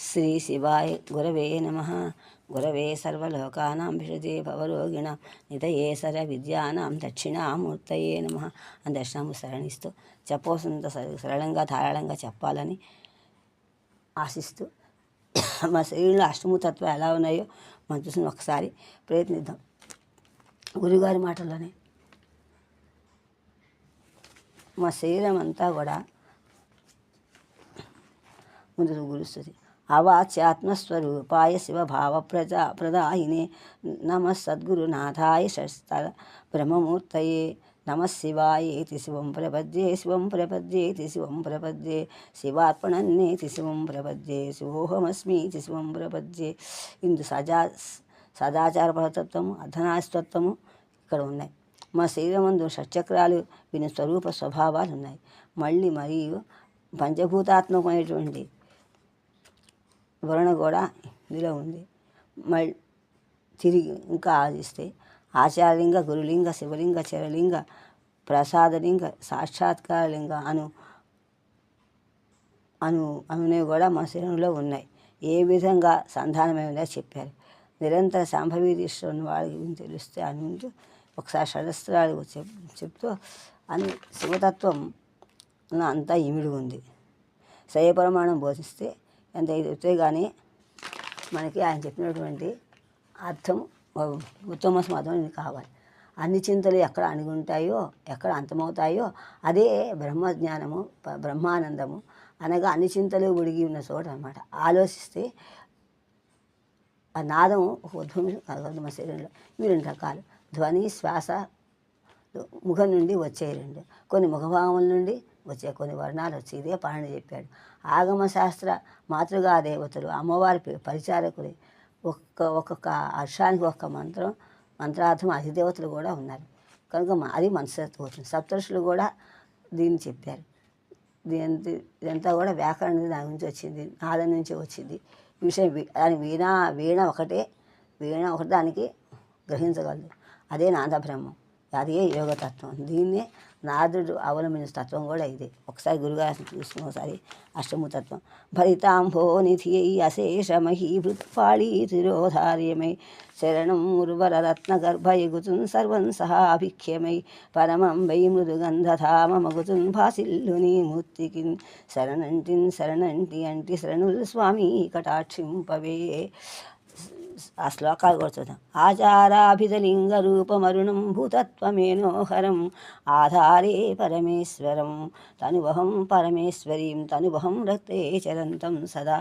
శ్రీ శివాయ గురవే నమః. గురవే సర్వలోకానాం విషజే భవరోగిణాం నితయే సర్వ విద్యానాం దక్షిణామూర్తయే నమః అని దర్శనము శరణిస్తూ చెప్పవలసినంత సరళంగా ధారాళంగా చెప్పాలని ఆశిస్తూ మా శరీరంలో అష్టమూతత్వాలు ఎలా ఉన్నాయో మనం చూసిన ఒకసారి ప్రయత్నిద్దాం. గురుగారి మాటల్లోనే మా శరీరం అంతా కూడా ముందుకు గురుస్తుంది. అవాచ్యాత్మస్వరూపాయ శివభావ ప్రదాయినే నమ సద్గురునాథాయ షట్స్థల బ్రహ్మమూర్తయే నమ శివాయేతి శివం ప్రపద్యే శివం ప్రపద్యేతి శివం ప్రపద్యే శివార్పణన్నేతి శివం ప్రపద్యే శివోహమస్మీతి శివం ప్రపద్యే. ఇందు సదాచారపరతత్వము అర్ధనాశతత్వము ఇక్కడ ఉన్నాయి. మా శరీరమందు షట్చక్రాలు విని స్వరూప స్వభావాలు ఉన్నాయి. మరియు పంచభూతాత్మకమైనటువంటి వలన కూడా ఇందులో ఉంది. మళ్ళీ తిరిగి ఇంకా ఆదిస్తే ఆచారలింగ, గురులింగ, శివలింగ, చరలింగ, ప్రసాదలింగ, సాక్షాత్కారలింగ అనేవి కూడా మా శరీరంలో ఉన్నాయి. ఏ విధంగా సంధానమైందో చెప్పారు. నిరంతర సంభవీశ్వరుని వాళ్ళ గురించి తెలిస్తే అని ఒకసారి షడస్త్రాలు చెప్తూ అని శివతత్వం అంతా ఇమిడి ఉంది. శయపరమాణం బోధిస్తే ఎంత చెప్తే కానీ మనకి ఆయన చెప్పినటువంటి అర్థం ఉత్తమ సమాధానం ఇది కావాలి. అన్ని చింతలు ఎక్కడ అణిగుంటాయో, ఎక్కడ అంతమవుతాయో అదే బ్రహ్మజ్ఞానము, బ్రహ్మానందము అనగా అన్ని చింతలు ఉడిగి ఉన్న చోట అనమాట. ఆలోచిస్తే ఆ నాదం ఒక ఉద్భవం మన శరీరంలో. ఇవి రెండు రకాలు: ధ్వని, శ్వాస. ముఖం నుండి వచ్చే రెండు, కొన్ని ముఖభావం నుండి వచ్చే కొన్ని వర్ణాలు వచ్చి ఇదే పాలన చెప్పాడు. ఆగమశాస్త్ర మాతృగా దేవతలు అమ్మవారి పరిచారకులు. ఒక్కొక్క అక్షరానికి ఒక్క మంత్రార్థం అధిదేవతలు కూడా ఉన్నారు. కనుక అది మనస్తత్వం. సప్తర్షులు కూడా దీన్ని చెప్పారు. ఇదంతా కూడా వ్యాకరణ దాని నుంచి వచ్చింది, నాదం నుంచి వచ్చింది. ఈ విషయం దాని వీణ ఒకటే దానికి గ్రహించగలదు. అదే నాదబ్రహ్మం, అదే యోగతత్వం. దీన్నే నారదుడు అవలంబించిన తత్వం కూడా ఇదే. ఒకసారి గురుగారిని చూసుకుని ఒకసారి అష్టమూతత్వం. భరితాంభో నిధి అశేషమహీ భృత్పాళీ తిరోధార్యమై శరణం ఉర్వరరత్నగర్భయగుతున్ సర్వం సహాభిఖ్యమై పరమం వై మృదుగంధధామమగుతున్ భాసిల్లుని మూర్తికిన్ శరణంటి అంటి శరణుల్ స్వామి కటాక్షింపవే. ఆ శ్లోకాలు కూడా చూద్దాం. ఆచారాభిధలింగ రూపమరుణం భూతత్వమేనోహరం ఆధారే పరమేశ్వరం తనువహం పరమేశ్వరీం తనువహం రక్తే చరంతం సదా